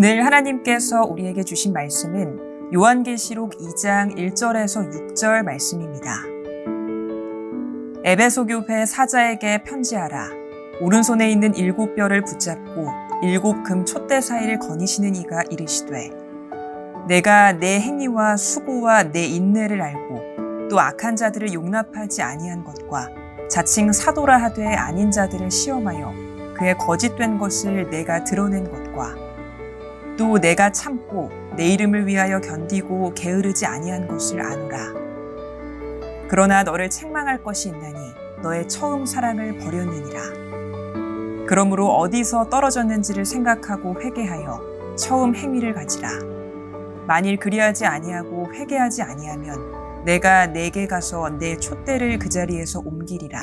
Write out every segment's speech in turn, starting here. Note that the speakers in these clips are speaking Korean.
오늘 하나님께서 우리에게 주신 말씀은 요한계시록 2장 1절에서 6절 말씀입니다. 에베소 교회 사자에게 편지하라. 오른손에 있는 7뼈를 붙잡고 7금 촛대 사이를 거니시는 이가 이르시되 내가 내 행위와 수고와 내 인내를 알고 또 악한 자들을 용납하지 아니한 것과 자칭 사도라 하되 아닌 자들을 시험하여 그의 거짓된 것을 내가 드러낸 것과 또 내가 참고 내 이름을 위하여 견디고 게으르지 아니한 것을 아노라. 그러나 너를 책망할 것이 있나니 너의 처음 사랑을 버렸느니라. 그러므로 어디서 떨어졌는지를 생각하고 회개하여 처음 행위를 가지라. 만일 그리하지 아니하고 회개하지 아니하면 내가 내게 가서 내 촛대를 그 자리에서 옮기리라.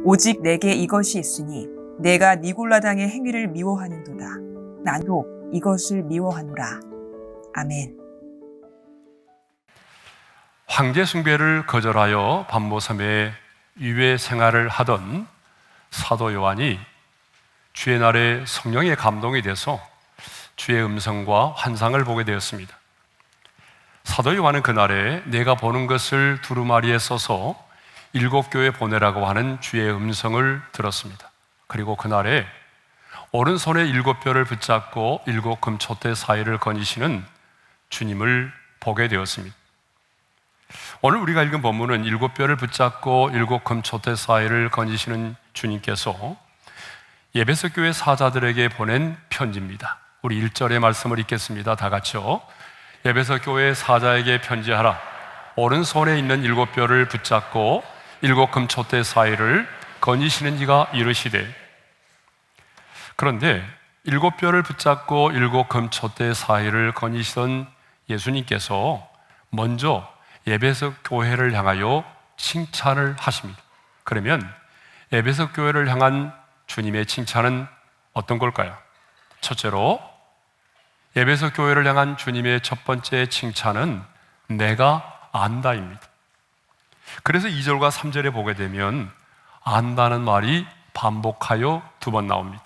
오직 내게 이것이 있으니 내가 니골라당의 행위를 미워하는도다. 나도 이것을 미워하노라. 아멘. 황제 숭배를 거절하여 밤모섬에 유배 생활을 하던 사도 요한이 주의 날에 성령의 감동이 돼서 주의 음성과 환상을 보게 되었습니다. 사도 요한은 그날에 내가 보는 것을 두루마리에 써서 7교회 보내라고 하는 주의 음성을 들었습니다. 그리고 그날에 오른손에 7뼈를 붙잡고 7금 촛대 사이를 거니시는 주님을 보게 되었습니다. 오늘 우리가 읽은 본문은 7뼈를 붙잡고 7금 촛대 사이를 거니시는 주님께서 에베소 교회 사자들에게 보낸 편지입니다. 우리 1절의 말씀을 읽겠습니다. 다 같이요. 에베소 교회 사자에게 편지하라. 오른손에 있는 7뼈를 붙잡고 7금 촛대 사이를 거니시는 이가 이르시되. 그런데 7뼈를 붙잡고 7금 촛대 사이를 거니시던 예수님께서 먼저 에베소 교회를 향하여 칭찬을 하십니다. 그러면 에베소 교회를 향한 주님의 칭찬은 어떤 걸까요? 첫째로 에베소 교회를 향한 주님의 첫 번째 칭찬은 내가 안다입니다. 그래서 2절과 3절에 보게 되면 안다는 말이 반복하여 2번 나옵니다.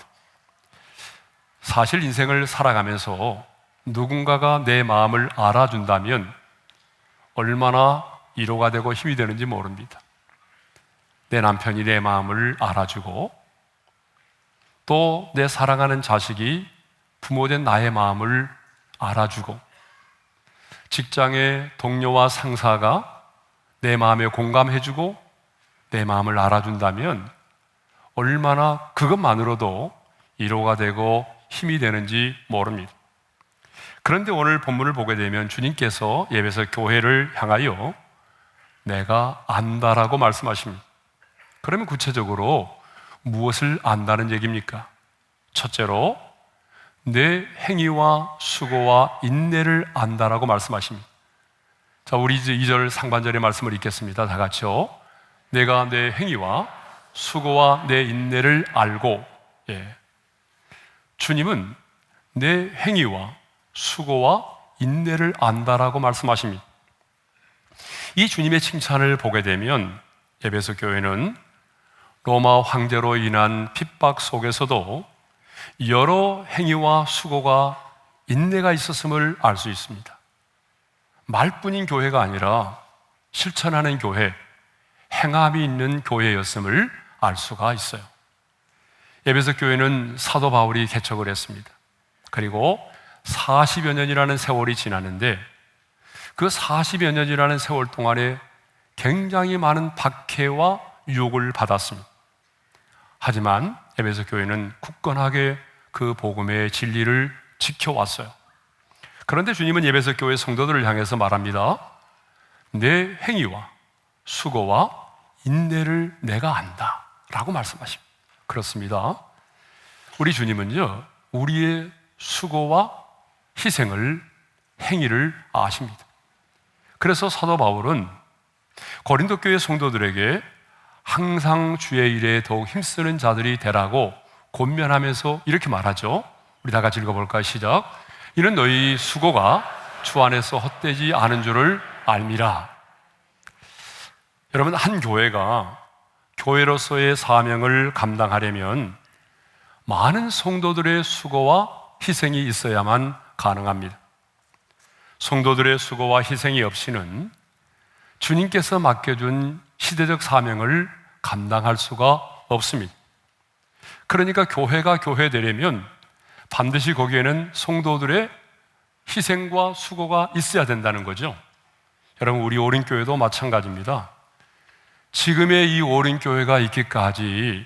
사실 인생을 살아가면서 누군가가 내 마음을 알아준다면 얼마나 위로가 되고 힘이 되는지 모릅니다. 내 남편이 내 마음을 알아주고 또 내 사랑하는 자식이 부모된 나의 마음을 알아주고 직장의 동료와 상사가 내 마음에 공감해주고 내 마음을 알아준다면 얼마나 그것만으로도 위로가 되고 힘이 되는지 모릅니다. 그런데 오늘 본문을 보게 되면 주님께서 에베소 교회를 향하여 내가 안다라고 말씀하십니다. 그러면 구체적으로 무엇을 안다는 얘기입니까? 첫째로 내 행위와 수고와 인내를 안다라고 말씀하십니다. 자, 우리 이제 2절 상반절의 말씀을 읽겠습니다. 다 같이요. 내가 내 행위와 수고와 내 인내를 알고. 주님은 내 행위와 수고와 인내를 안다라고 말씀하십니다. 이 주님의 칭찬을 보게 되면 에베소 교회는 로마 황제로 인한 핍박 속에서도 여러 행위와 수고가 인내가 있었음을 알 수 있습니다. 말뿐인 교회가 아니라 실천하는 교회, 행함이 있는 교회였음을 알 수가 있어요. 에베소 교회는 사도 바울이 개척을 했습니다. 그리고 40여 년이라는 세월이 지났는데 그 40여 년이라는 세월 동안에 굉장히 많은 박해와 유혹을 받았습니다. 하지만 에베소 교회는 굳건하게 그 복음의 진리를 지켜왔어요. 그런데 주님은 에베소 교회 성도들을 향해서 말합니다. 내 행위와 수고와 인내를 내가 안다 라고 말씀하십니다. 그렇습니다. 우리 주님은요, 우리의 수고와 희생을, 행위를 아십니다. 그래서 사도 바울은 고린도 교회 성도들에게 항상 주의 일에 더욱 힘쓰는 자들이 되라고 권면하면서 이렇게 말하죠. 우리 다 같이 읽어볼까요? 시작. 이는 너희 수고가 주 안에서 헛되지 않은 줄을 알미라. 여러분, 한 교회가 교회로서의 사명을 감당하려면 많은 성도들의 수고와 희생이 있어야만 가능합니다. 성도들의 수고와 희생이 없이는 주님께서 맡겨준 시대적 사명을 감당할 수가 없습니다. 그러니까 교회가 교회되려면 반드시 거기에는 성도들의 희생과 수고가 있어야 된다는 거죠. 여러분, 우리 오린교회도 마찬가지입니다. 지금의 이 오린교회가 있기까지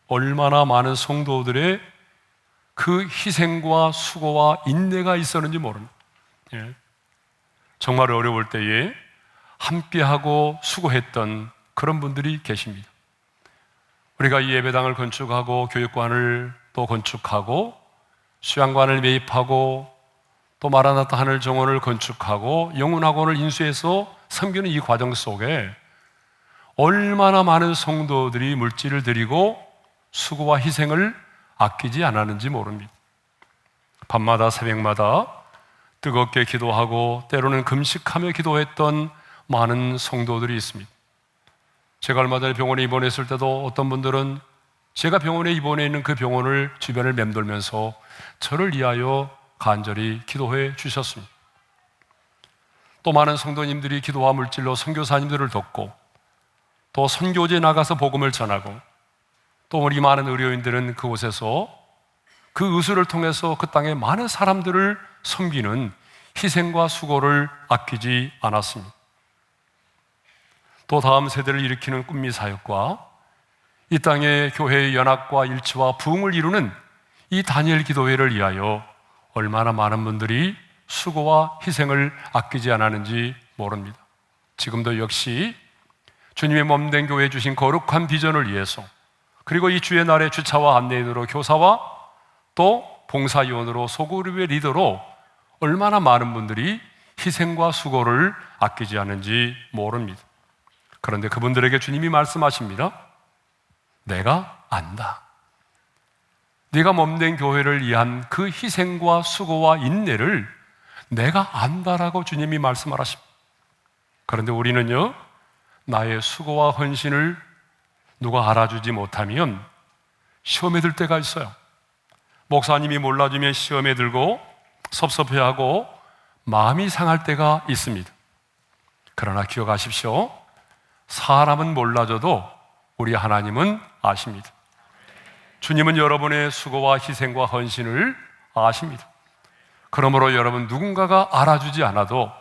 얼마나 많은 성도들의 그 희생과 수고와 인내가 있었는지 모릅니다. 예. 정말 어려울 때에 함께하고 수고했던 그런 분들이 계십니다. 우리가 이 예배당을 건축하고 교육관을 또 건축하고 수양관을 매입하고 또 마라나타 하늘 정원을 건축하고 영훈학원을 인수해서 섬기는 이 과정 속에 얼마나 많은 성도들이 물질을 드리고 수고와 희생을 아끼지 않았는지 모릅니다. 밤마다 새벽마다 뜨겁게 기도하고 때로는 금식하며 기도했던 많은 성도들이 있습니다. 제가 얼마 전에 병원에 입원했을 때도 어떤 분들은 제가 병원에 입원해 있는 그 병원을 주변을 맴돌면서 저를 위하여 간절히 기도해 주셨습니다. 또 많은 성도님들이 기도와 물질로 선교사님들을 돕고 또 선교지에 나가서 복음을 전하고 또 우리 많은 의료인들은 그곳에서 그 의술을 통해서 그 땅의 많은 사람들을 섬기는 희생과 수고를 아끼지 않았습니다. 또 다음 세대를 일으키는 꿈미 사역과 이 땅의 교회의 연합과 일치와 부흥을 이루는 이 다니엘 기도회를 위하여 얼마나 많은 분들이 수고와 희생을 아끼지 않았는지 모릅니다. 지금도 역시 주님의 몸된 교회에 주신 거룩한 비전을 위해서 그리고 이 주의 날의 주차와 안내인으로 교사와 또 봉사위원으로 소그룹의 리더로 얼마나 많은 분들이 희생과 수고를 아끼지 않는지 모릅니다. 그런데 그분들에게 주님이 말씀하십니다. 내가 안다. 네가 몸된 교회를 위한 그 희생과 수고와 인내를 내가 안다라고 주님이 말씀을 하십니다. 그런데 우리는요, 나의 수고와 헌신을 누가 알아주지 못하면 시험에 들 때가 있어요. 목사님이 몰라주면 시험에 들고 섭섭해하고 마음이 상할 때가 있습니다. 그러나 기억하십시오. 사람은 몰라줘도 우리 하나님은 아십니다. 주님은 여러분의 수고와 희생과 헌신을 아십니다. 그러므로 여러분 누군가가 알아주지 않아도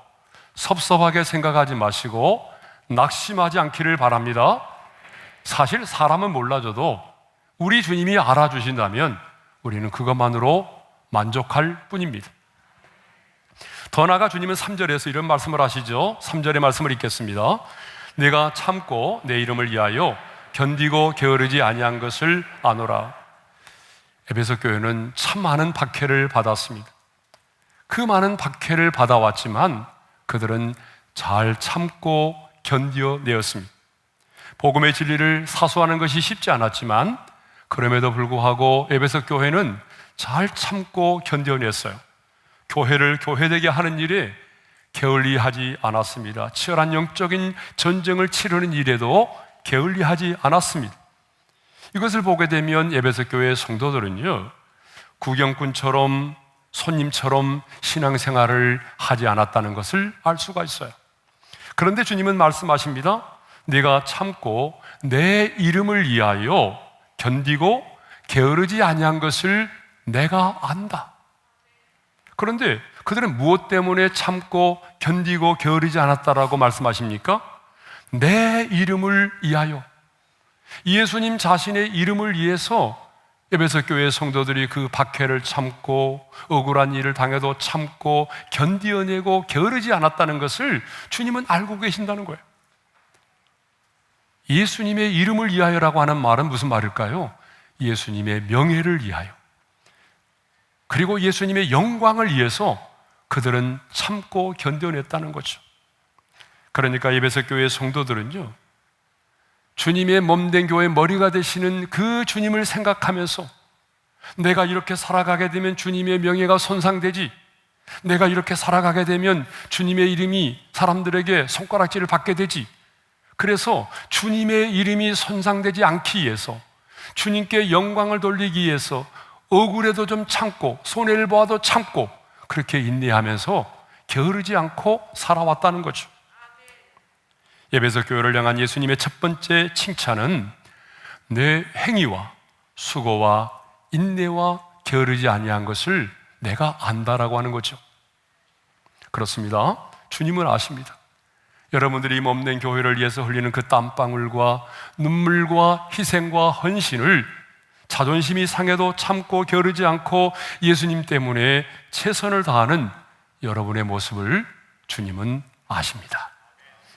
섭섭하게 생각하지 마시고 낙심하지 않기를 바랍니다. 사실 사람은 몰라줘도 우리 주님이 알아주신다면 우리는 그것만으로 만족할 뿐입니다. 더 나아가 주님은 3절에서 이런 말씀을 하시죠. 3절의 말씀을 읽겠습니다. 내가 참고 내 이름을 위하여 견디고 게으르지 아니한 것을 아노라. 에베소 교회는 참 많은 박해를 받았습니다. 그 많은 박해를 받아왔지만 그들은 잘 참고 견뎌내었습니다. 복음의 진리를 사수하는 것이 쉽지 않았지만 그럼에도 불구하고 에베소 교회는 잘 참고 견뎌냈어요. 교회를 교회되게 하는 일에 게을리하지 않았습니다. 치열한 영적인 전쟁을 치르는 일에도 게을리하지 않았습니다. 이것을 보게 되면 에베소 교회의 성도들은요, 구경꾼처럼 손님처럼 신앙생활을 하지 않았다는 것을 알 수가 있어요. 그런데 주님은 말씀하십니다. 네가 참고 내 이름을 위하여 견디고 게으르지 아니한 것을 내가 안다. 그런데 그들은 무엇 때문에 참고 견디고 게으르지 않았다라고 말씀하십니까? 내 이름을 위하여. 예수님 자신의 이름을 위해서 에베소 교회 성도들이 그 박해를 참고 억울한 일을 당해도 참고 견디어내고 게으르지 않았다는 것을 주님은 알고 계신다는 거예요. 예수님의 이름을 위하여라고 하는 말은 무슨 말일까요? 예수님의 명예를 위하여, 그리고 예수님의 영광을 위해서 그들은 참고 견뎌냈다는 거죠. 그러니까 에베소 교회 성도들은요, 주님의 몸된 교회의 머리가 되시는 그 주님을 생각하면서 내가 이렇게 살아가게 되면 주님의 명예가 손상되지, 내가 이렇게 살아가게 되면 주님의 이름이 사람들에게 손가락질을 받게 되지, 그래서 주님의 이름이 손상되지 않기 위해서, 주님께 영광을 돌리기 위해서 억울해도 좀 참고 손해를 보아도 참고 그렇게 인내하면서 게으르지 않고 살아왔다는 거죠. 에베소 교회를 향한 예수님의 첫 번째 칭찬은 내 행위와 수고와 인내와 게으르지 아니한 것을 내가 안다라고 하는 거죠. 그렇습니다. 주님은 아십니다. 여러분들이 몸된 교회를 위해서 흘리는 그 땀방울과 눈물과 희생과 헌신을 자존심이 상해도 참고 게으르지 않고 예수님 때문에 최선을 다하는 여러분의 모습을 주님은 아십니다.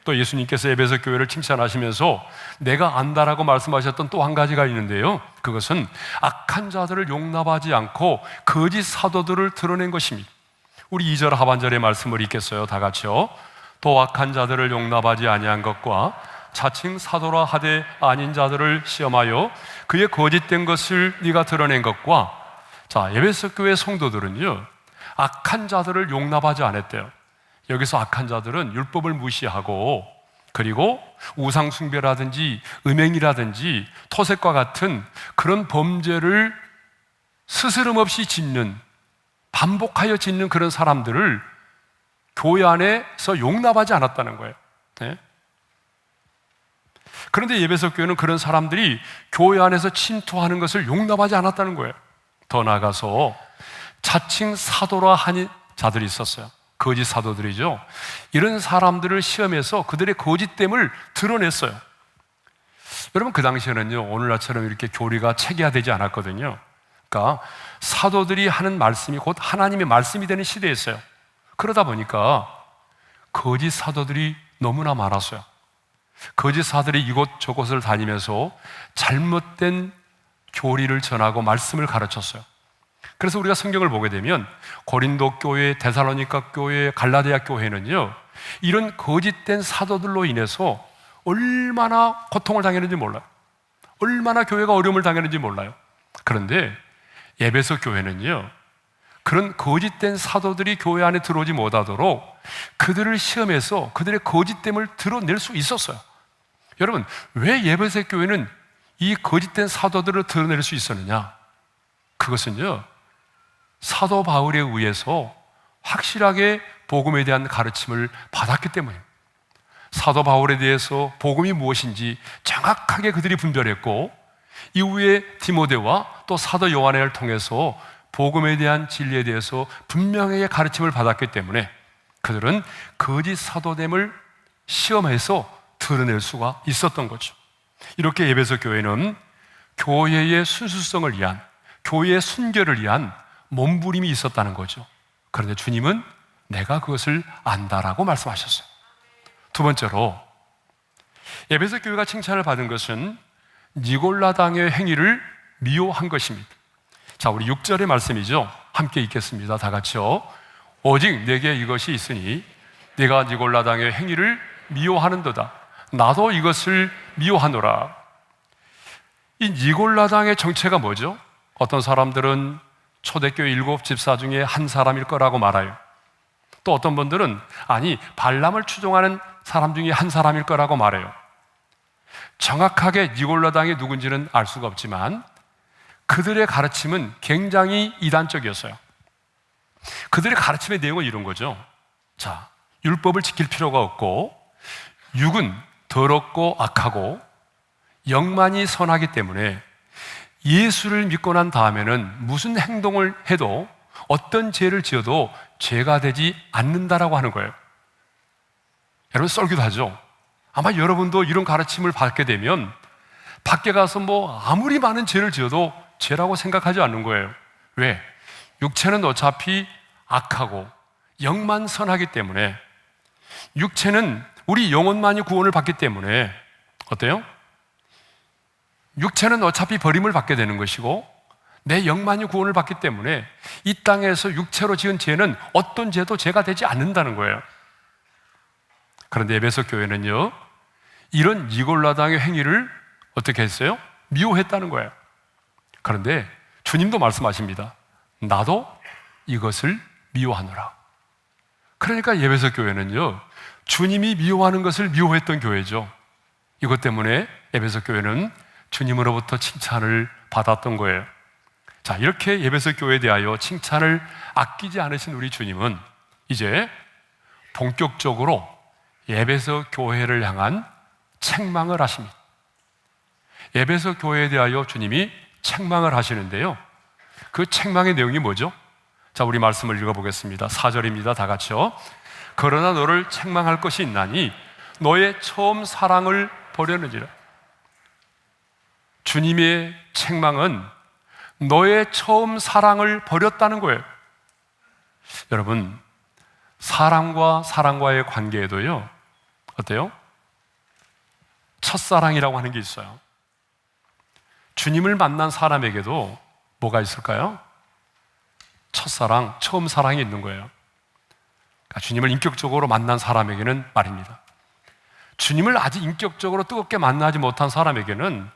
또 예수님께서 에베소 교회를 칭찬하시면서 내가 안다라고 말씀하셨던 또 한 가지가 있는데요, 그것은 악한 자들을 용납하지 않고 거짓 사도들을 드러낸 것입니다. 우리 2절 하반절의 말씀을 읽겠어요. 다 같이요. 또 악한 자들을 용납하지 아니한 것과 자칭 사도라 하되 아닌 자들을 시험하여 그의 거짓된 것을 네가 드러낸 것과. 자, 에베소 교회 성도들은요, 악한 자들을 용납하지 않았대요. 여기서 악한 자들은 율법을 무시하고 그리고 우상숭배라든지 음행이라든지 토색과 같은 그런 범죄를 스스럼 없이 짓는, 반복하여 짓는 그런 사람들을 교회 안에서 용납하지 않았다는 거예요. 네? 그런데 에베소 교회는 그런 사람들이 교회 안에서 침투하는 것을 용납하지 않았다는 거예요. 더 나아가서 자칭 사도라 하는 자들이 있었어요. 거짓 사도들이죠. 이런 사람들을 시험해서 그들의 거짓됨을 드러냈어요. 여러분, 그 당시에는요, 오늘날처럼 이렇게 교리가 체계화되지 않았거든요. 그러니까 사도들이 하는 말씀이 곧 하나님의 말씀이 되는 시대였어요. 그러다 보니까 거짓 사도들이 너무나 많았어요. 거짓 사도들이 이곳저곳을 다니면서 잘못된 교리를 전하고 말씀을 가르쳤어요. 그래서 우리가 성경을 보게 되면 고린도 교회, 데살로니가 교회, 갈라디아 교회는요, 이런 거짓된 사도들로 인해서 얼마나 고통을 당했는지 몰라요. 얼마나 교회가 어려움을 당했는지 몰라요. 그런데 에베소 교회는요, 그런 거짓된 사도들이 교회 안에 들어오지 못하도록 그들을 시험해서 그들의 거짓됨을 드러낼 수 있었어요. 여러분, 왜 에베소 교회는 이 거짓된 사도들을 드러낼 수 있었느냐? 그것은요, 사도 바울에 의해서 확실하게 복음에 대한 가르침을 받았기 때문입니다. 사도 바울에 대해서 복음이 무엇인지 정확하게 그들이 분별했고, 이후에 디모데와 또 사도 요한을 통해서 복음에 대한 진리에 대해서 분명하게 가르침을 받았기 때문에 그들은 거짓 사도됨을 시험해서 드러낼 수가 있었던 거죠. 이렇게 에베소 교회는 교회의 순수성을 위한, 교회의 순결을 위한 몸부림이 있었다는 거죠. 그런데 주님은 내가 그것을 안다라고 말씀하셨어요. 두 번째로, 에베소 교회가 칭찬을 받은 것은 니골라당의 행위를 미워한 것입니다. 자, 우리 6절의 말씀이죠. 함께 읽겠습니다. 다 같이요. 오직 내게 이것이 있으니 내가 니골라당의 행위를 미워하는도다. 나도 이것을 미워하노라. 이 니골라당의 정체가 뭐죠? 어떤 사람들은 초대교회 7 집사 중에 한 사람일 거라고 말해요. 또 어떤 분들은 아니, 발람을 추종하는 사람 중에 한 사람일 거라고 말해요. 정확하게 니골라당이 누군지는 알 수가 없지만 그들의 가르침은 굉장히 이단적이었어요. 그들의 가르침의 내용은 이런 거죠. 자, 율법을 지킬 필요가 없고 육은 더럽고 악하고 영만이 선하기 때문에 예수를 믿고 난 다음에는 무슨 행동을 해도 어떤 죄를 지어도 죄가 되지 않는다라고 하는 거예요. 여러분, 썰기도 하죠. 아마 여러분도 이런 가르침을 받게 되면 밖에 가서 아무리 많은 죄를 지어도 죄라고 생각하지 않는 거예요. 왜? 육체는 어차피 악하고 영만 선하기 때문에, 육체는 우리 영혼만이 구원을 받기 때문에 어때요? 육체는 어차피 버림을 받게 되는 것이고 내 영만이 구원을 받기 때문에 이 땅에서 육체로 지은 죄는 어떤 죄도 죄가 되지 않는다는 거예요. 그런데 에베소 교회는요, 이런 니골라당의 행위를 어떻게 했어요? 미워했다는 거예요. 그런데 주님도 말씀하십니다. 나도 이것을 미워하노라. 그러니까 에베소 교회는요, 주님이 미워하는 것을 미워했던 교회죠. 이것 때문에 에베소 교회는 주님으로부터 칭찬을 받았던 거예요. 자, 이렇게 예배석 교회에 대하여 칭찬을 아끼지 않으신 우리 주님은 이제 본격적으로 예배석 교회를 향한 책망을 하십니다. 예배석 교회에 대하여 주님이 책망을 하시는데요, 그 책망의 내용이 뭐죠? 자, 우리 말씀을 읽어보겠습니다. 4절입니다. 다 같이요. 그러나 너를 책망할 것이 있나니 너의 처음 사랑을 버렸느니라. 주님의 책망은 너의 처음 사랑을 버렸다는 거예요. 여러분, 사람과 사람과의 관계에도요, 어때요? 첫사랑이라고 하는 게 있어요. 주님을 만난 사람에게도 뭐가 있을까요? 첫사랑, 처음 사랑이 있는 거예요. 그러니까 주님을 인격적으로 만난 사람에게는 말입니다. 주님을 아직 인격적으로 뜨겁게 만나지 못한 사람에게는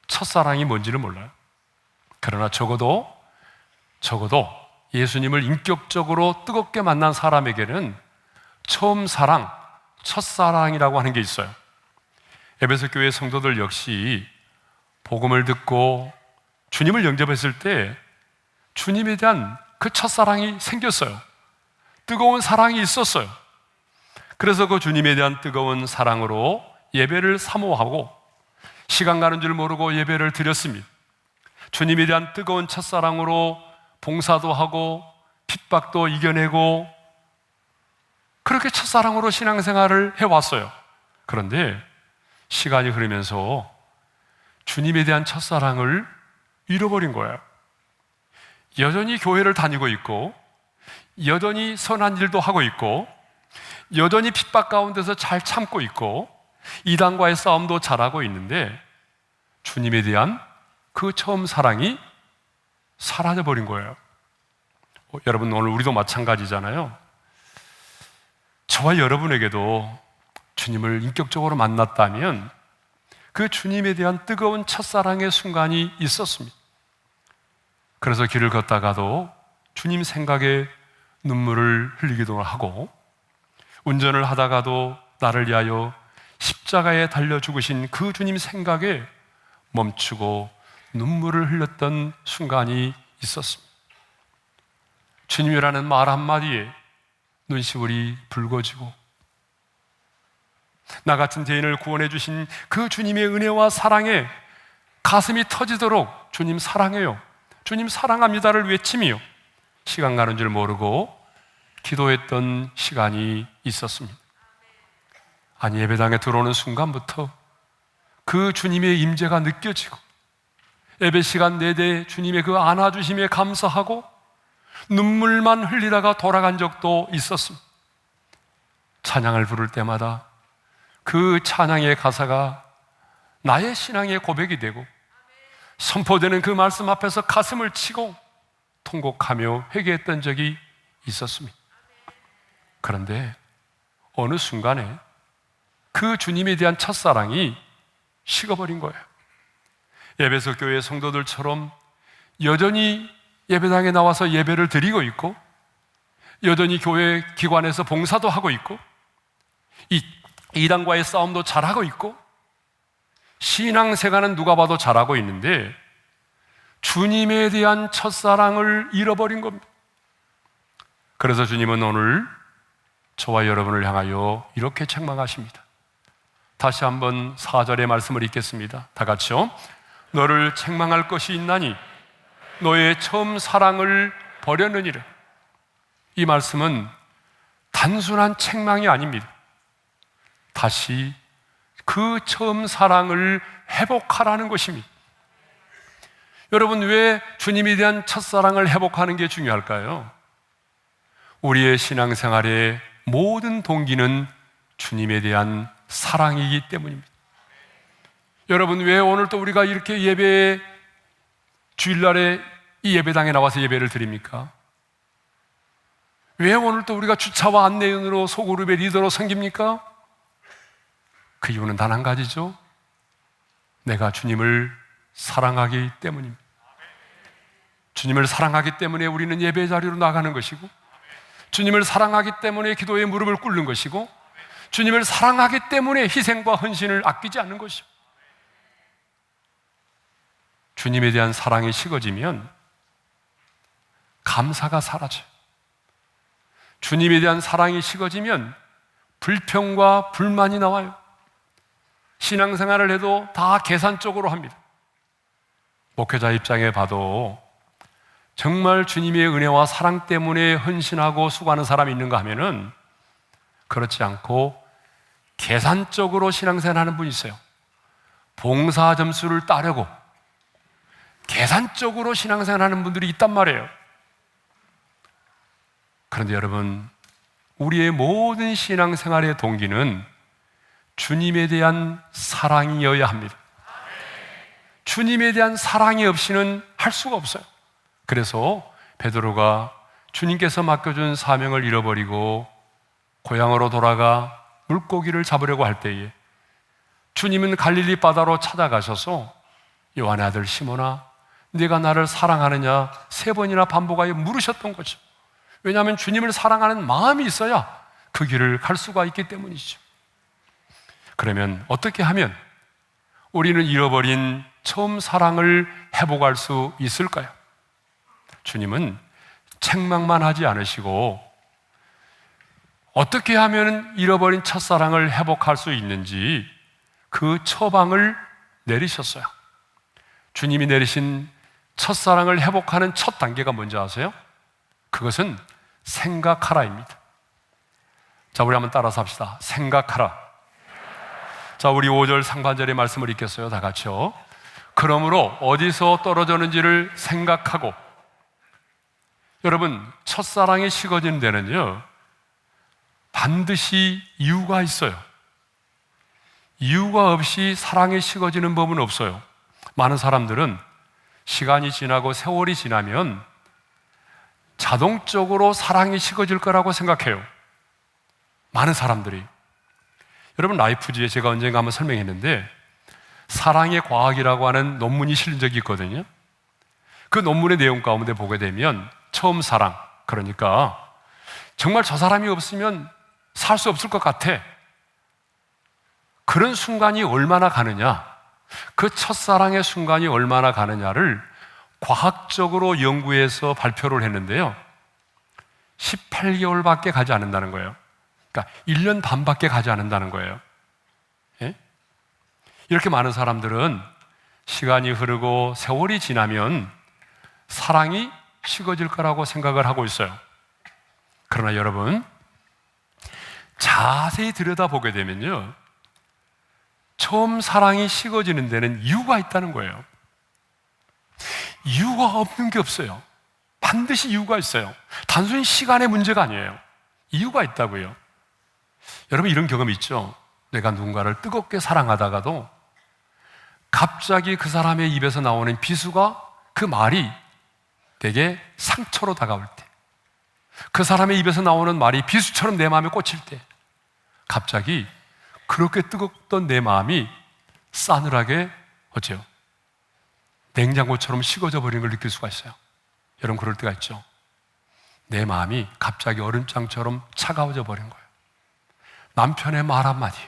첫사랑이 뭔지를 몰라요. 그러나 적어도 예수님을 인격적으로 뜨겁게 만난 사람에게는 처음 사랑, 첫사랑이라고 하는 게 있어요. 에베소 교회 성도들 역시 복음을 듣고 주님을 영접했을 때 주님에 대한 그 첫사랑이 생겼어요. 뜨거운 사랑이 있었어요. 그래서 그 주님에 대한 뜨거운 사랑으로 예배를 사모하고 시간 가는 줄 모르고 예배를 드렸습니다. 주님에 대한 뜨거운 첫사랑으로 봉사도 하고 핍박도 이겨내고 그렇게 첫사랑으로 신앙생활을 해왔어요. 그런데 시간이 흐르면서 주님에 대한 첫사랑을 잃어버린 거예요. 여전히 교회를 다니고 있고 여전히 선한 일도 하고 있고 여전히 핍박 가운데서 잘 참고 있고 이단과의 싸움도 잘하고 있는데 주님에 대한 그 처음 사랑이 사라져버린 거예요. 여러분, 오늘 우리도 마찬가지잖아요. 저와 여러분에게도 주님을 인격적으로 만났다면 그 주님에 대한 뜨거운 첫사랑의 순간이 있었습니다. 그래서 길을 걷다가도 주님 생각에 눈물을 흘리기도 하고 운전을 하다가도 나를 위하여 십자가에 달려 죽으신 그 주님 생각에 멈추고 눈물을 흘렸던 순간이 있었습니다. 주님이라는 말 한마디에 눈시울이 붉어지고 나 같은 죄인을 구원해 주신 그 주님의 은혜와 사랑에 가슴이 터지도록 주님 사랑해요, 주님 사랑합니다를 외치며 시간 가는 줄 모르고 기도했던 시간이 있었습니다. 아니, 예배당에 들어오는 순간부터 그 주님의 임재가 느껴지고 예배 시간 내내 주님의 그 안아주심에 감사하고 눈물만 흘리다가 돌아간 적도 있었습니다. 찬양을 부를 때마다 그 찬양의 가사가 나의 신앙의 고백이 되고 선포되는 그 말씀 앞에서 가슴을 치고 통곡하며 회개했던 적이 있었습니다. 그런데 어느 순간에 그 주님에 대한 첫사랑이 식어버린 거예요. 에베소 교회 성도들처럼 여전히 예배당에 나와서 예배를 드리고 있고 여전히 교회 기관에서 봉사도 하고 있고 이단과의 싸움도 잘하고 있고 신앙생활은 누가 봐도 잘하고 있는데 주님에 대한 첫사랑을 잃어버린 겁니다. 그래서 주님은 오늘 저와 여러분을 향하여 이렇게 책망하십니다. 다시 한번 4절의 말씀을 읽겠습니다. 다 같이요. 너를 책망할 것이 있나니 너의 처음 사랑을 버렸느니라. 이 말씀은 단순한 책망이 아닙니다. 다시 그 처음 사랑을 회복하라는 것입니다. 여러분, 왜 주님에 대한 첫사랑을 회복하는 게 중요할까요? 우리의 신앙생활의 모든 동기는 주님에 대한 사랑이기 때문입니다. 여러분, 왜 오늘 또 우리가 이렇게 예배에 주일날에 이 예배당에 나와서 예배를 드립니까? 왜 오늘 또 우리가 주차와 안내인으로 소그룹의 리더로 섬깁니까? 그 이유는 단 한 가지죠. 내가 주님을 사랑하기 때문입니다. 주님을 사랑하기 때문에 우리는 예배 자리로 나가는 것이고 주님을 사랑하기 때문에 기도에 무릎을 꿇는 것이고 주님을 사랑하기 때문에 희생과 헌신을 아끼지 않는 것이죠. 주님에 대한 사랑이 식어지면 감사가 사라져요. 주님에 대한 사랑이 식어지면 불평과 불만이 나와요. 신앙생활을 해도 다 계산적으로 합니다. 목회자 입장에 봐도 정말 주님의 은혜와 사랑 때문에 헌신하고 수고하는 사람이 있는가 하면은 그렇지 않고 계산적으로 신앙생활하는 분이 있어요. 봉사 점수를 따려고 계산적으로 신앙생활하는 분들이 있단 말이에요. 그런데 여러분, 우리의 모든 신앙생활의 동기는 주님에 대한 사랑이어야 합니다. 주님에 대한 사랑이 없이는 할 수가 없어요. 그래서 베드로가 주님께서 맡겨준 사명을 잃어버리고 고향으로 돌아가 물고기를 잡으려고 할 때에 주님은 갈릴리 바다로 찾아가셔서 요한의 아들 시몬아, 네가 나를 사랑하느냐 3번이나 반복하여 물으셨던 거죠. 왜냐하면 주님을 사랑하는 마음이 있어야 그 길을 갈 수가 있기 때문이죠. 그러면 어떻게 하면 우리는 잃어버린 처음 사랑을 회복할 수 있을까요? 주님은 책망만 하지 않으시고 어떻게 하면 잃어버린 첫사랑을 회복할 수 있는지 그 처방을 내리셨어요. 주님이 내리신 첫사랑을 회복하는 첫 단계가 뭔지 아세요? 그것은 생각하라입니다. 자, 우리 한번 따라서 합시다. 생각하라. 자, 우리 5절 상반절의 말씀을 읽겠어요. 다 같이요. 그러므로 어디서 떨어졌는지를 생각하고. 여러분, 첫사랑이 식어지는 데는요 반드시 이유가 있어요. 이유가 없이 사랑이 식어지는 법은 없어요. 많은 사람들은 시간이 지나고 세월이 지나면 자동적으로 사랑이 식어질 거라고 생각해요. 많은 사람들이. 여러분, 라이프지에 제가 언젠가 한번 설명했는데 사랑의 과학이라고 하는 논문이 실린 적이 있거든요. 그 논문의 내용 가운데 보게 되면 처음 사랑, 그러니까 정말 저 사람이 없으면 살 수 없을 것 같아, 그런 순간이 얼마나 가느냐, 그 첫사랑의 순간이 얼마나 가느냐를 과학적으로 연구해서 발표를 했는데요 18개월밖에 가지 않는다는 거예요. 그러니까 1년 반밖에 가지 않는다는 거예요. 예? 이렇게 많은 사람들은 시간이 흐르고 세월이 지나면 사랑이 식어질 거라고 생각을 하고 있어요. 그러나 여러분, 자세히 들여다보게 되면요 처음 사랑이 식어지는 데는 이유가 있다는 거예요. 이유가 없는 게 없어요. 반드시 이유가 있어요. 단순히 시간의 문제가 아니에요. 이유가 있다고요. 여러분, 이런 경험 있죠? 내가 누군가를 뜨겁게 사랑하다가도 갑자기 그 사람의 입에서 나오는 비수가, 그 말이 되게 상처로 다가올 때, 그 사람의 입에서 나오는 말이 비수처럼 내 마음에 꽂힐 때 갑자기 그렇게 뜨겁던 내 마음이 싸늘하게 어째요? 냉장고처럼 식어져 버리는 걸 느낄 수가 있어요. 여러분, 그럴 때가 있죠. 내 마음이 갑자기 얼음장처럼 차가워져 버린 거예요. 남편의 말 한마디,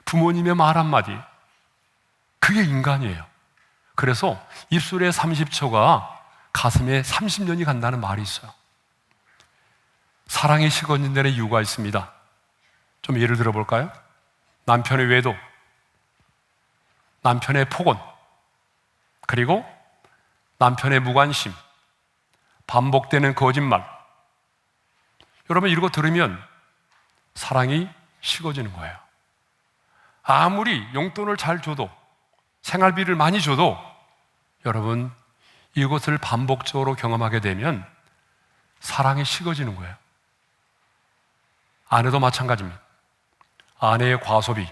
부모님의 말 한마디, 그게 인간이에요. 그래서 입술에 30초가 가슴에 30년이 간다는 말이 있어요. 사랑이 식어진 데는 이유가 있습니다. 좀 예를 들어볼까요? 남편의 외도, 남편의 폭언, 그리고 남편의 무관심, 반복되는 거짓말. 여러분, 이런 거 들으면 사랑이 식어지는 거예요. 아무리 용돈을 잘 줘도, 생활비를 많이 줘도 여러분, 이것을 반복적으로 경험하게 되면 사랑이 식어지는 거예요. 아내도 마찬가지입니다. 아내의 과소비,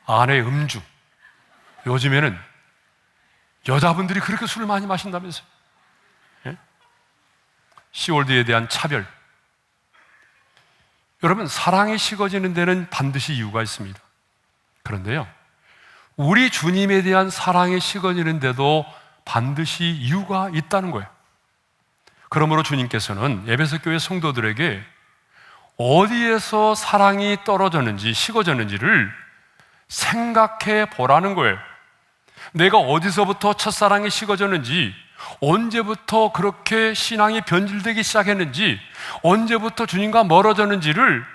아내의 음주. 요즘에는 여자분들이 그렇게 술을 많이 마신다면서요. 예? 시월드에 대한 차별. 여러분, 사랑이 식어지는 데는 반드시 이유가 있습니다. 그런데요, 우리 주님에 대한 사랑이 식어지는데도 반드시 이유가 있다는 거예요. 그러므로 주님께서는 에베소 교회 성도들에게 어디에서 사랑이 떨어졌는지, 식어졌는지를 생각해 보라는 거예요. 내가 어디서부터 첫사랑이 식어졌는지 언제부터 그렇게 신앙이 변질되기 시작했는지, 언제부터 주님과 멀어졌는지를,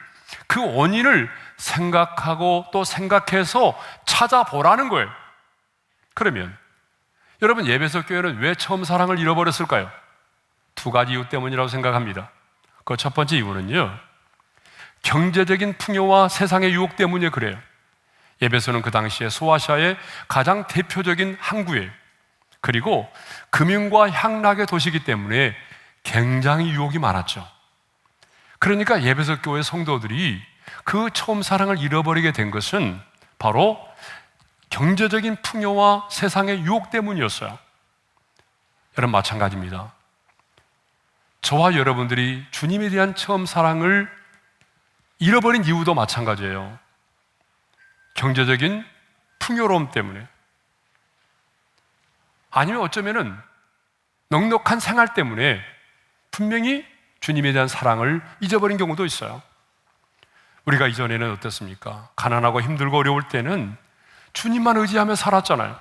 그 원인을 생각하고 또 생각해서 찾아보라는 거예요. 그러면 여러분, 예배석 교회는 왜 처음 사랑을 잃어버렸을까요? 두 가지 이유 때문이라고 생각합니다. 그 첫 번째 이유는요, 경제적인 풍요와 세상의 유혹 때문에 그래요. 에베소는 그 당시에 소아시아의 가장 대표적인 항구예요. 그리고 금융과 향락의 도시이기 때문에 굉장히 유혹이 많았죠. 그러니까 에베소 교회 성도들이 그 처음 사랑을 잃어버리게 된 것은 바로 경제적인 풍요와 세상의 유혹 때문이었어요. 여러분, 마찬가지입니다. 저와 여러분들이 주님에 대한 처음 사랑을 잃어버린 이유도 마찬가지예요. 경제적인 풍요로움 때문에, 아니면 어쩌면은 넉넉한 생활 때문에 분명히 주님에 대한 사랑을 잊어버린 경우도 있어요. 우리가 이전에는 어떻습니까? 가난하고 힘들고 어려울 때는 주님만 의지하며 살았잖아요.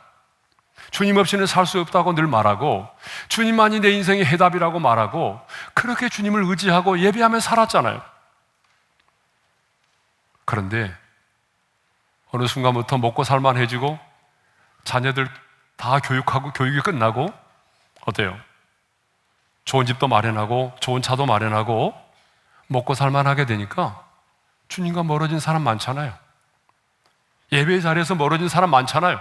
주님 없이는 살 수 없다고 늘 말하고, 주님만이 내 인생의 해답이라고 말하고, 그렇게 주님을 의지하고 예배하며 살았잖아요. 그런데 어느 순간부터 먹고 살만해지고 자녀들 다 교육하고 교육이 끝나고 어때요? 좋은 집도 마련하고 좋은 차도 마련하고 먹고 살만하게 되니까 주님과 멀어진 사람 많잖아요. 예배 자리에서 멀어진 사람 많잖아요.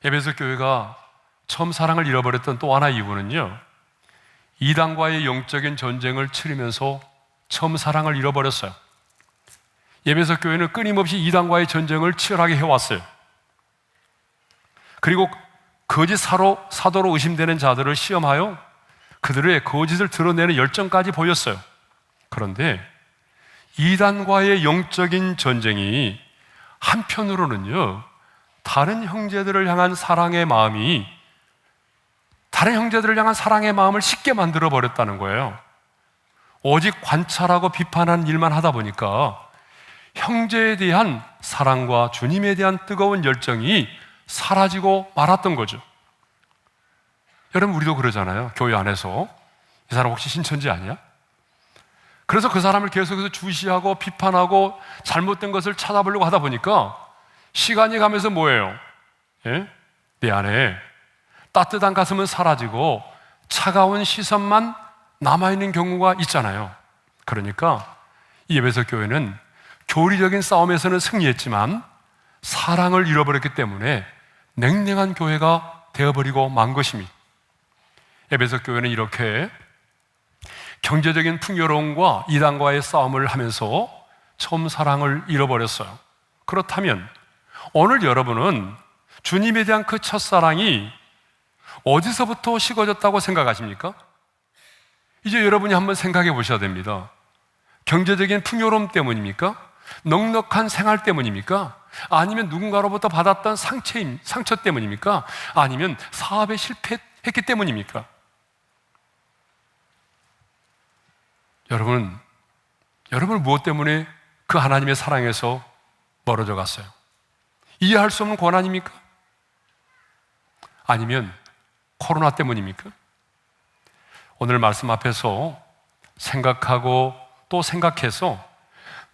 에베소 교회가 처음 사랑을 잃어버렸던 또 하나의 이유는요, 이단과의 영적인 전쟁을 치르면서 처음 사랑을 잃어버렸어요. 에베소 교회는 끊임없이 이단과의 전쟁을 치열하게 해왔어요. 그리고 거짓 사도로 의심되는 자들을 시험하여 그들의 거짓을 드러내는 열정까지 보였어요. 그런데 이단과의 영적인 전쟁이 한편으로는요, 다른 형제들을 향한 사랑의 마음을 쉽게 만들어 버렸다는 거예요. 오직 관찰하고 비판하는 일만 하다 보니까 형제에 대한 사랑과 주님에 대한 뜨거운 열정이 사라지고 말았던 거죠. 여러분, 우리도 그러잖아요. 교회 안에서 이 사람 혹시 신천지 아니야? 그래서 그 사람을 계속해서 주시하고 비판하고 잘못된 것을 찾아보려고 하다 보니까 시간이 가면서 뭐예요? 예? 내 안에 따뜻한 가슴은 사라지고 차가운 시선만 남아있는 경우가 있잖아요. 그러니까 이 에베소 교회는 교리적인 싸움에서는 승리했지만 사랑을 잃어버렸기 때문에 냉랭한 교회가 되어버리고 만 것입니다. 에베소 교회는 이렇게 경제적인 풍요로움과 이단과의 싸움을 하면서 처음 사랑을 잃어버렸어요. 그렇다면 오늘 여러분은 주님에 대한 그 첫사랑이 어디서부터 식어졌다고 생각하십니까? 이제 여러분이 한번 생각해 보셔야 됩니다. 경제적인 풍요로움 때문입니까? 넉넉한 생활 때문입니까? 아니면 누군가로부터 받았던 상처 때문입니까? 아니면 사업에 실패했기 때문입니까? 여러분 무엇 때문에 그 하나님의 사랑에서 멀어져 갔어요? 이해할 수 없는 고난입니까? 아니면 코로나 때문입니까? 오늘 말씀 앞에서 생각하고 또 생각해서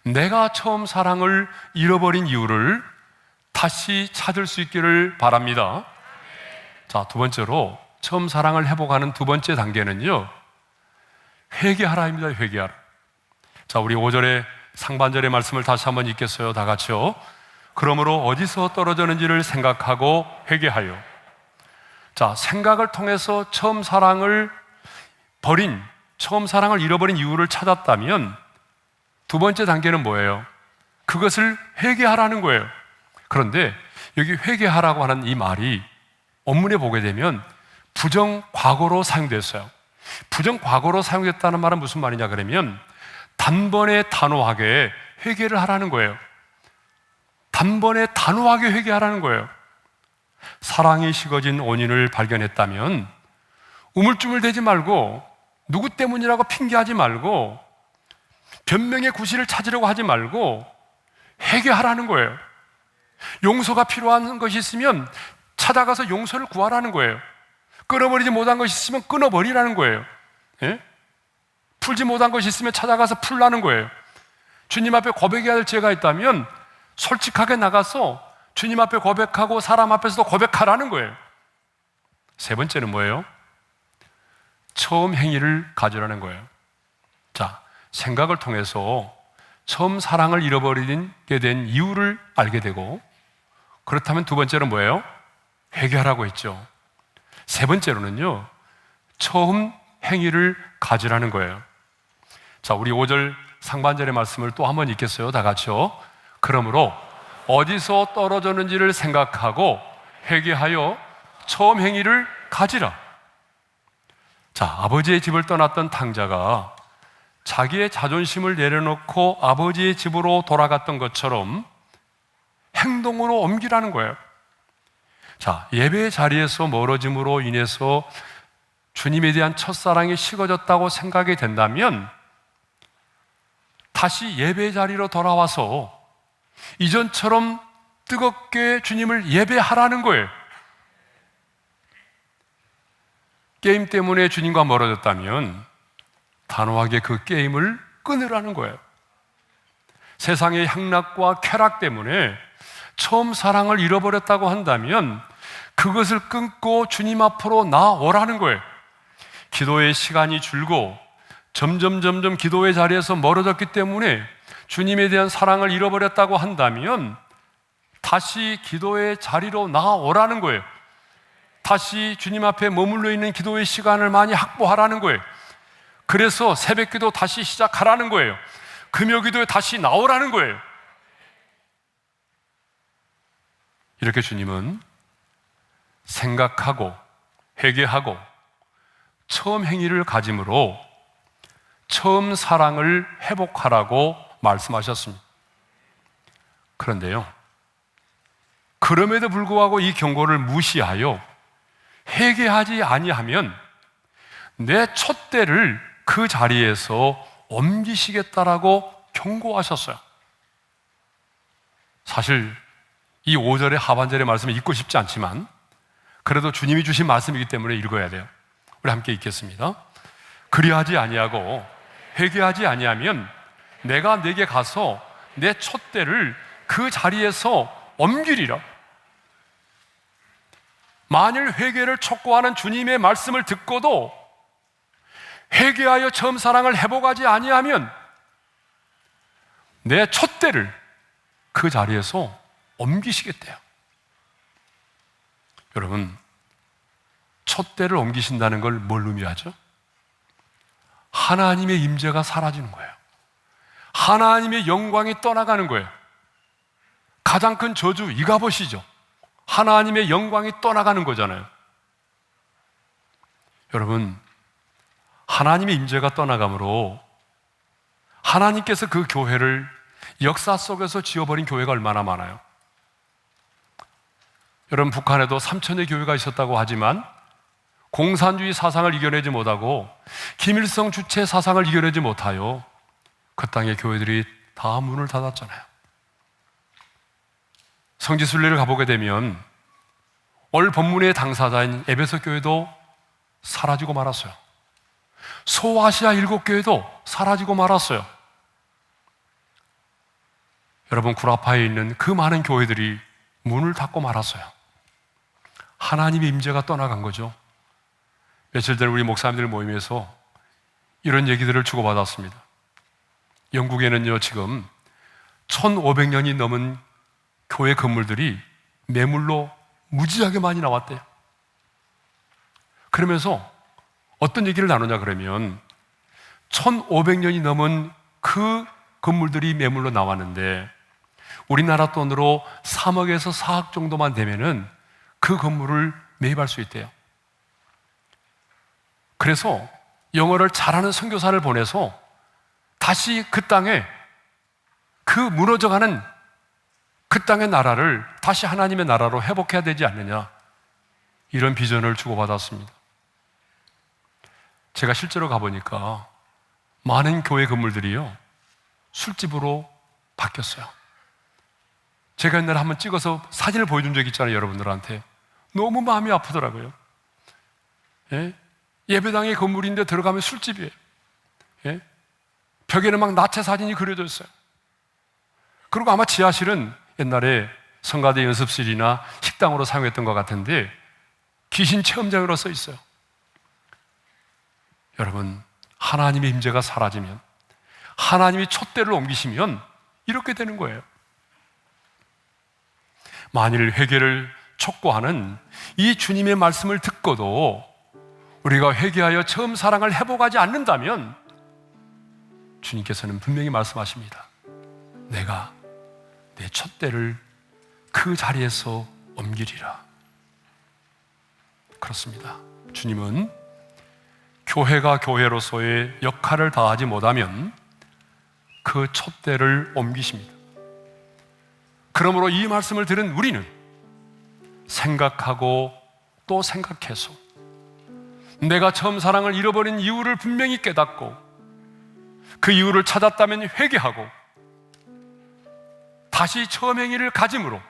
내가 처음 사랑을 잃어버린 이유를 다시 찾을 수 있기를 바랍니다. 자, 두 번째로 처음 사랑을 회복하는 두 번째 단계는요, 회개하라입니다. 회개하라. 자, 우리 5절의 상반절의 말씀을 다시 한번 읽겠어요. 다 같이요. 그러므로 어디서 떨어졌는지를 생각하고 회개하여. 자, 생각을 통해서 처음 사랑을 잃어버린 이유를 찾았다면 두 번째 단계는 뭐예요? 그것을 회개하라는 거예요. 그런데 여기 회개하라고 하는 이 말이 원문에 보게 되면 부정과거로 사용됐어요. 부정과거로 사용됐다는 말은 무슨 말이냐 그러면 단번에 단호하게 회개를 하라는 거예요. 단번에 단호하게 회개하라는 거예요. 사랑이 식어진 원인을 발견했다면 우물쭈물대지 말고 누구 때문이라고 핑계하지 말고 변명의 구실을 찾으려고 하지 말고 회개하라는 거예요. 용서가 필요한 것이 있으면 찾아가서 용서를 구하라는 거예요. 끊어버리지 못한 것이 있으면 끊어버리라는 거예요. 예? 풀지 못한 것이 있으면 찾아가서 풀라는 거예요. 주님 앞에 고백해야 될 죄가 있다면 솔직하게 나가서 주님 앞에 고백하고 사람 앞에서도 고백하라는 거예요. 세 번째는 뭐예요? 처음 행위를 가지라는 거예요. 자, 생각을 통해서 처음 사랑을 잃어버리게 된 이유를 알게 되고, 그렇다면 두 번째는 뭐예요? 회개하라고 했죠. 세 번째로는요, 처음 행위를 가지라는 거예요. 자, 우리 5절 상반절의 말씀을 또 한번 읽겠어요. 다 같이요. 그러므로 어디서 떨어졌는지를 생각하고 회개하여 처음 행위를 가지라. 자, 아버지의 집을 떠났던 탕자가 자기의 자존심을 내려놓고 아버지의 집으로 돌아갔던 것처럼 행동으로 옮기라는 거예요. 자, 예배의 자리에서 멀어짐으로 인해서 주님에 대한 첫사랑이 식어졌다고 생각이 된다면 다시 예배의 자리로 돌아와서 이전처럼 뜨겁게 주님을 예배하라는 거예요. 게임 때문에 주님과 멀어졌다면 단호하게 그 게임을 끊으라는 거예요. 세상의 향락과 쾌락 때문에 처음 사랑을 잃어버렸다고 한다면 그것을 끊고 주님 앞으로 나오라는 거예요. 기도의 시간이 줄고 점점 기도의 자리에서 멀어졌기 때문에 주님에 대한 사랑을 잃어버렸다고 한다면 다시 기도의 자리로 나오라는 거예요. 다시 주님 앞에 머물러 있는 기도의 시간을 많이 확보하라는 거예요. 그래서 새벽 기도 다시 시작하라는 거예요. 금요 기도에 다시 나오라는 거예요. 이렇게 주님은 생각하고 회개하고 처음 행위를 가짐으로 처음 사랑을 회복하라고 말씀하셨습니다. 그런데요, 그럼에도 불구하고 이 경고를 무시하여 회개하지 아니하면 내 촛대를 그 자리에서 옮기시겠다라고 경고하셨어요. 사실 이 5절의 하반절의 말씀을 읽고 싶지 않지만 그래도 주님이 주신 말씀이기 때문에 읽어야 돼요. 우리 함께 읽겠습니다. 그리하지 아니하고 회개하지 아니하면 내가 네게 가서 내 촛대를 그 자리에서 옮기리라. 만일 회개를 촉구하는 주님의 말씀을 듣고도 회개하여 처음 사랑을 회복하지 아니하면 내 촛대를 그 자리에서 옮기시겠대요. 여러분, 촛대를 옮기신다는 걸 뭘 의미하죠? 하나님의 임재가 사라지는 거예요. 하나님의 영광이 떠나가는 거예요. 가장 큰 저주 이가봇이죠. 하나님의 영광이 떠나가는 거잖아요. 여러분, 하나님의 임재가 떠나가므로 하나님께서 그 교회를 역사 속에서 지어버린 교회가 얼마나 많아요. 여러분, 북한에도 3,000의 교회가 있었다고 하지만 공산주의 사상을 이겨내지 못하고 김일성 주체 사상을 이겨내지 못하여 그 땅의 교회들이 다 문을 닫았잖아요. 성지순례를 가보게 되면 오늘 본문의 당사자인 에베소 교회도 사라지고 말았어요. 소아시아 7교회도 사라지고 말았어요. 여러분, 구라파에 있는 그 많은 교회들이 문을 닫고 말았어요. 하나님의 임재가 떠나간 거죠. 며칠 전에 우리 목사님들 모임에서 이런 얘기들을 주고받았습니다. 영국에는요, 지금 1,500년이 넘은 교회 건물들이 매물로 무지하게 많이 나왔대요. 그러면서 어떤 얘기를 나누냐 그러면 1,500년이 넘은 그 건물들이 매물로 나왔는데 우리나라 돈으로 3억에서 4억 정도만 되면은 그 건물을 매입할 수 있대요. 그래서 영어를 잘하는 선교사를 보내서 다시 그 땅에 그 무너져가는 그 땅의 나라를 다시 하나님의 나라로 회복해야 되지 않느냐, 이런 비전을 주고받았습니다. 제가 실제로 가보니까 많은 교회 건물들이요, 술집으로 바뀌었어요. 제가 옛날에 한번 찍어서 사진을 보여준 적이 있잖아요, 여러분들한테. 너무 마음이 아프더라고요. 예? 예배당의 건물인데 들어가면 술집이에요. 예? 벽에는 막 나체 사진이 그려져 있어요. 그리고 아마 지하실은 옛날에 성가대 연습실이나 식당으로 사용했던 것 같은데 귀신 체험장으로 써 있어요. 여러분, 하나님의 임재가 사라지면, 하나님이 촛대를 옮기시면 이렇게 되는 거예요. 만일 회개를 촉구하는 이 주님의 말씀을 듣고도 우리가 회개하여 처음 사랑을 회복하지 않는다면 주님께서는 분명히 말씀하십니다. 내가 내 촛대를 그 자리에서 옮기리라. 그렇습니다. 주님은 교회가 교회로서의 역할을 다하지 못하면 그 촛대를 옮기십니다. 그러므로 이 말씀을 들은 우리는 생각하고 또 생각해서 내가 처음 사랑을 잃어버린 이유를 분명히 깨닫고 그 이유를 찾았다면 회개하고 다시 처음 행위를 가짐으로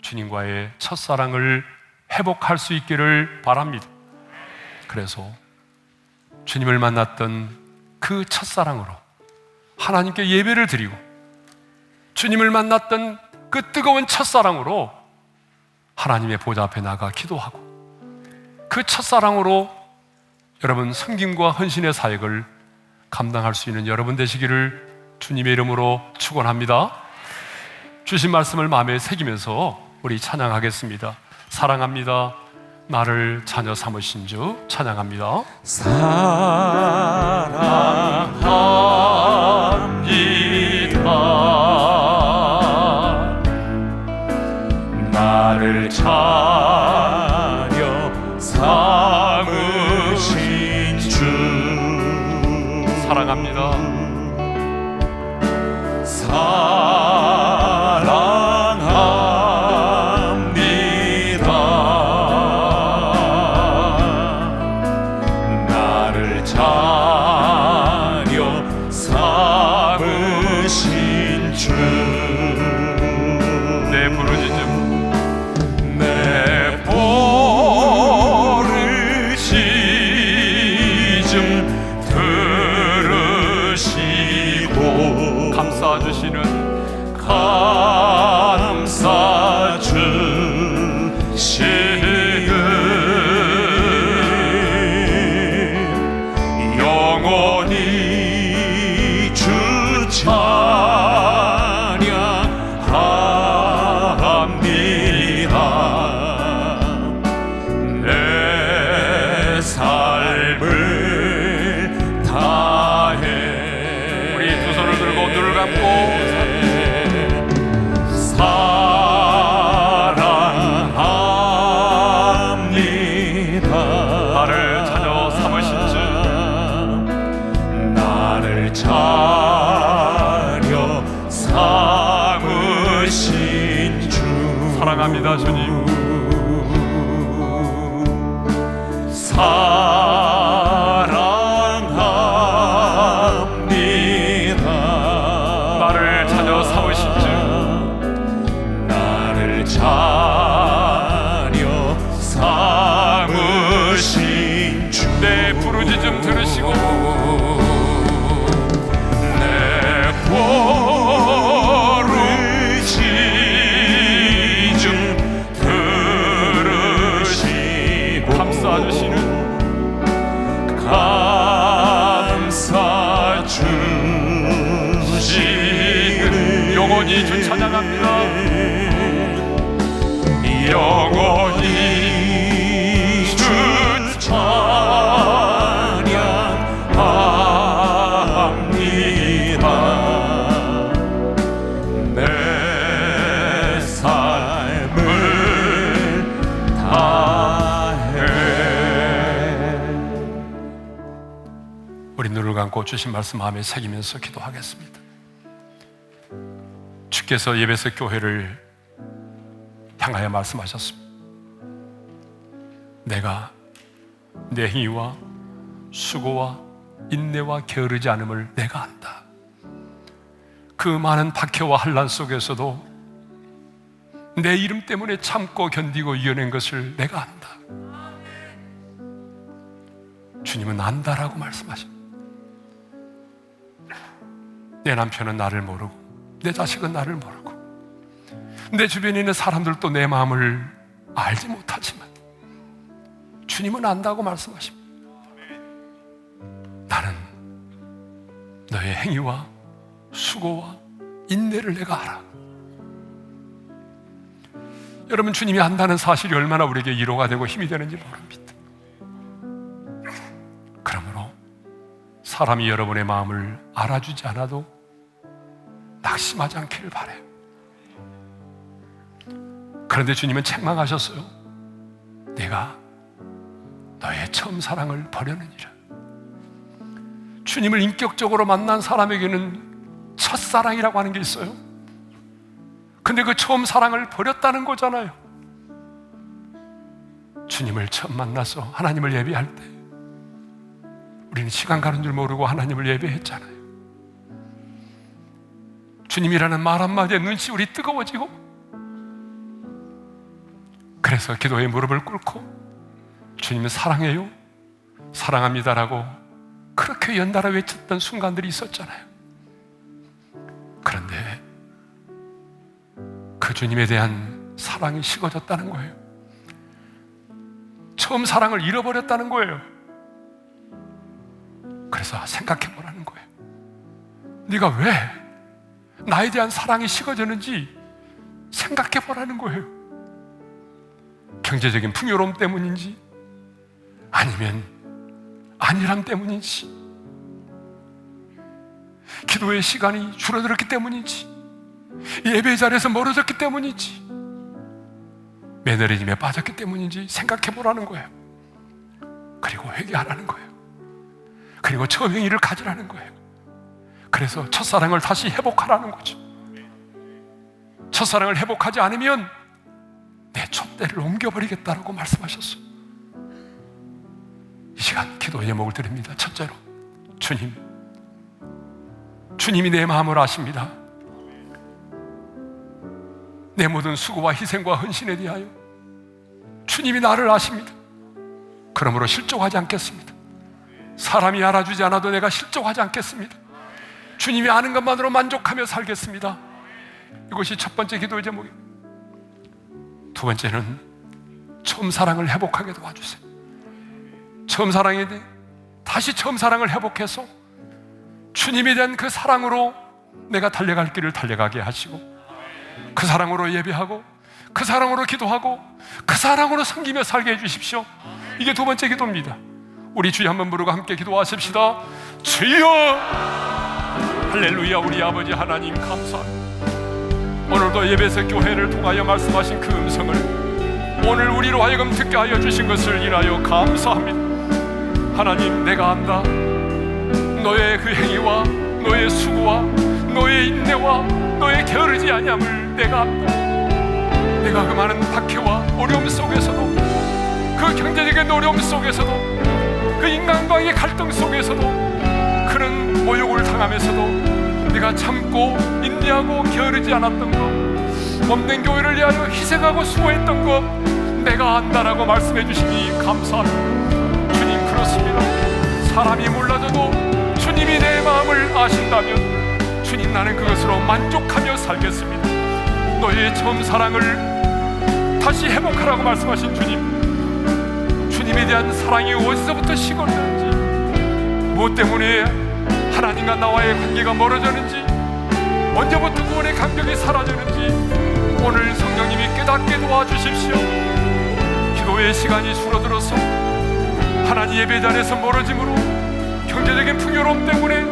주님과의 첫사랑을 회복할 수 있기를 바랍니다. 그래서 주님을 만났던 그 첫사랑으로 하나님께 예배를 드리고 주님을 만났던 그 뜨거운 첫사랑으로 하나님의 보좌 앞에 나가 기도하고 그 첫사랑으로 여러분 섬김과 헌신의 사역을 감당할 수 있는 여러분 되시기를 주님의 이름으로 축원합니다. 주신 말씀을 마음에 새기면서 우리 찬양하겠습니다. 사랑합니다. 나를 자녀 삼으신 주 찬양합니다. 사랑합니다. 나를 자녀 삼으신 주 사랑합니다. 사랑합니다. 나를 자녀 삼으신 주 내 부르짖음 내 부르짖음 들으시고 감싸주시는 감싸주시는 영원히 주 찬양합니다. 내 삶을 다해 우리 두 손을 들고 눈을 감고 사랑합니다. 나를 자녀 삼으신 주 나를 자녀 삼으신 주 사랑합니다. 주님 사랑합니다. 나를 자녀 삼으신 주 나를 자녀 삼으신 주 내 부르짖음 들으시고 내 부르짖음 들으시고 감싸주시는 감싸주시는 영원히 주 찬양합니다. 영원히 주 찬양합니다. 내 삶을 다해 우리 눈을 감고 주신 말씀 마음에 새기면서 기도하겠습니다. 주께서 예배석 교회를 향하여 말씀하셨습니다. 내가 내 행위와 수고와 인내와 게으르지 않음을 내가 안다. 그 많은 박해와 환난 속에서도 내 이름 때문에 참고 견디고 이겨낸 것을 내가 안다. 주님은 안다라고 말씀하십니다. 내 남편은 나를 모르고, 내 자식은 나를 모르고, 내 주변에 있는 사람들도 내 마음을 알지 못하지만 주님은 안다고 말씀하십니다. 나는 너의 행위와 수고와 인내를 내가 알아. 여러분, 주님이 안다는 사실이 얼마나 우리에게 위로가 되고 힘이 되는지 모릅니다. 그러므로 사람이 여러분의 마음을 알아주지 않아도 낙심하지 않기를 바라요. 그런데 주님은 책망하셨어요. 내가 너의 처음 사랑을 버렸느니라. 주님을 인격적으로 만난 사람에게는 첫사랑이라고 하는 게 있어요. 근데 그 처음 사랑을 버렸다는 거잖아요. 주님을 처음 만나서 하나님을 예배할 때 우리는 시간 가는 줄 모르고 하나님을 예배했잖아요. 주님이라는 말 한마디에 눈시 우리 뜨거워지고, 그래서 기도에 무릎을 꿇고 주님은 사랑해요, 사랑합니다라고 그렇게 연달아 외쳤던 순간들이 있었잖아요. 그런데 그 주님에 대한 사랑이 식어졌다는 거예요. 처음 사랑을 잃어버렸다는 거예요. 그래서 생각해 보라는 거예요. 네가 왜 나에 대한 사랑이 식어졌는지 생각해 보라는 거예요. 경제적인 풍요로움 때문인지, 아니면 안일함 때문인지, 기도의 시간이 줄어들었기 때문인지, 예배 자리에서 멀어졌기 때문인지, 매너리즘에 빠졌기 때문인지 생각해 보라는 거예요. 그리고 회개하라는 거예요. 그리고 처음 행위를 가지라는 거예요. 그래서 첫사랑을 다시 회복하라는 거죠. 첫사랑을 회복하지 않으면 내 촛대를 옮겨버리겠다라고 말씀하셨어요. 이 시간 기도 제목을 드립니다. 첫째로, 주님이 내 마음을 아십니다. 내 모든 수고와 희생과 헌신에 대하여 주님이 나를 아십니다. 그러므로 실족하지 않겠습니다. 사람이 알아주지 않아도 내가 실족하지 않겠습니다. 주님이 아는 것만으로 만족하며 살겠습니다. 이것이 첫 번째 기도의 제목입니다. 두 번째는 처음 사랑을 회복하게 도와주세요. 처음 사랑에 대해 다시 처음 사랑을 회복해서 주님에 대한 그 사랑으로 내가 달려갈 길을 달려가게 하시고, 그 사랑으로 예배하고, 그 사랑으로 기도하고, 그 사랑으로 섬기며 살게 해주십시오. 이게 두 번째 기도입니다. 우리 주여 한번 부르고 함께 기도하십시다. 주여! 할렐루야. 우리 아버지 하나님 감사합니다. 오늘도 예배석 교회를 통하여 말씀하신 그 음성을 오늘 우리로 하여금 듣게 하여 주신 것을 인하여 감사합니다. 하나님, 내가 안다. 너의 그 행위와 너의 수고와 너의 인내와 너의 게으르지 아니함을 내가 안다. 내가 그 많은 박해와 어려움 속에서도, 그 경제적인 어려움 속에서도, 그 인간과의 갈등 속에서도, 그런 모욕을 당하면서도 내가 참고 인내하고 게으르지 않았던 것, 몸된 교회를 위하여 희생하고 수고했던 것 내가 안다라고 말씀해 주시니 감사합니다. 주님, 그렇습니다. 사람이 몰라도 주님이 내 마음을 아신다면 주님, 나는 그것으로 만족하며 살겠습니다. 너의 처음 사랑을 다시 회복하라고 말씀하신 주님, 주님에 대한 사랑이 어디서부터 식어졌는지, 무엇 때문에 하나님과 나와의 관계가 멀어졌는지, 언제부터 구원의 감격이 사라졌는지 오늘 성령님이 깨닫게 도와주십시오. 기도의 시간이 줄어들어서 하나님 예배 자리에서 멀어짐으로, 경제적인 풍요로움 때문에,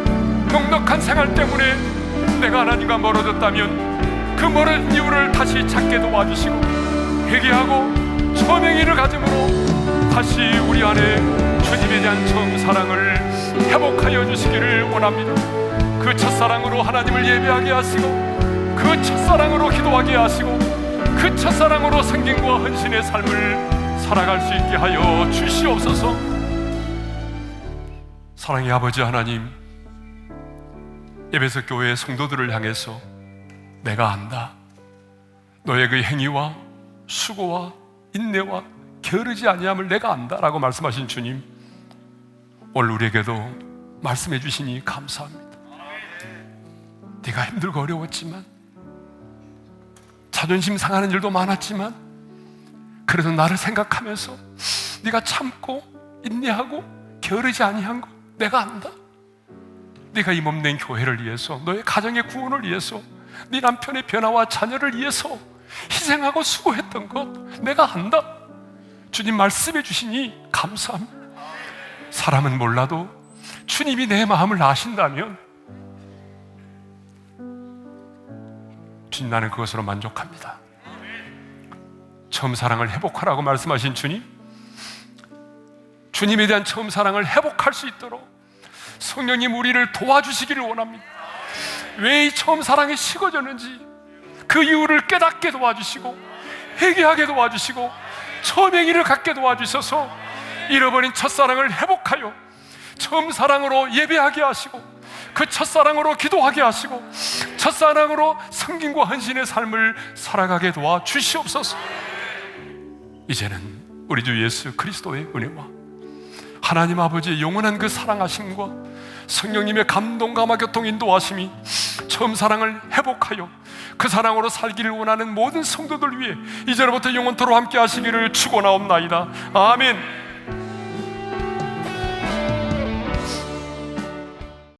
넉넉한 생활 때문에 내가 하나님과 멀어졌다면 그 멀어진 이유를 다시 찾게 도와주시고, 회개하고 처음 행위를 가짐으로 다시 우리 안에 주님에 대한 처음 사랑을 회복하여 주시기를 원합니다. 그 첫사랑으로 하나님을 예배하게 하시고, 그 첫사랑으로 기도하게 하시고, 그 첫사랑으로 성경과 헌신의 삶을 살아갈 수 있게 하여 주시옵소서. 사랑의 아버지 하나님, 예배석 교회의 성도들을 향해서 내가 안다. 너의 그 행위와 수고와 인내와 게으르지 아니함을 내가 안다라고 말씀하신 주님, 오늘 우리에게도 말씀해 주시니 감사합니다. 네가 힘들고 어려웠지만, 자존심 상하는 일도 많았지만, 그래도 나를 생각하면서 네가 참고 인내하고 게으르지 아니한 거 내가 안다. 네가 이 몸된 교회를 위해서, 너의 가정의 구원을 위해서, 네 남편의 변화와 자녀를 위해서 희생하고 수고했던 것 내가 안다. 주님 말씀해 주시니 감사합니다. 사람은 몰라도 주님이 내 마음을 아신다면 주님, 나는 그것으로 만족합니다. 처음 사랑을 회복하라고 말씀하신 주님, 주님에 대한 처음 사랑을 회복할 수 있도록 성령님 우리를 도와주시기를 원합니다. 왜 이 처음 사랑이 식어졌는지 그 이유를 깨닫게 도와주시고, 회개하게 도와주시고, 처음 행위를 갖게 도와주셔서 잃어버린 첫사랑을 회복하여 처음 사랑으로 예배하게 하시고, 그 첫사랑으로 기도하게 하시고, 첫사랑으로 섬김과 헌신의 삶을 살아가게 도와주시옵소서. 이제는 우리 주 예수 그리스도의 은혜와 하나님 아버지의 영원한 그 사랑하심과 성령님의 감동감화 교통 인도하심이 처음 사랑을 회복하여 그 사랑으로 살기를 원하는 모든 성도들 위해 이제로부터 영원토록 함께 하시기를 축원하옵나이다. 아멘.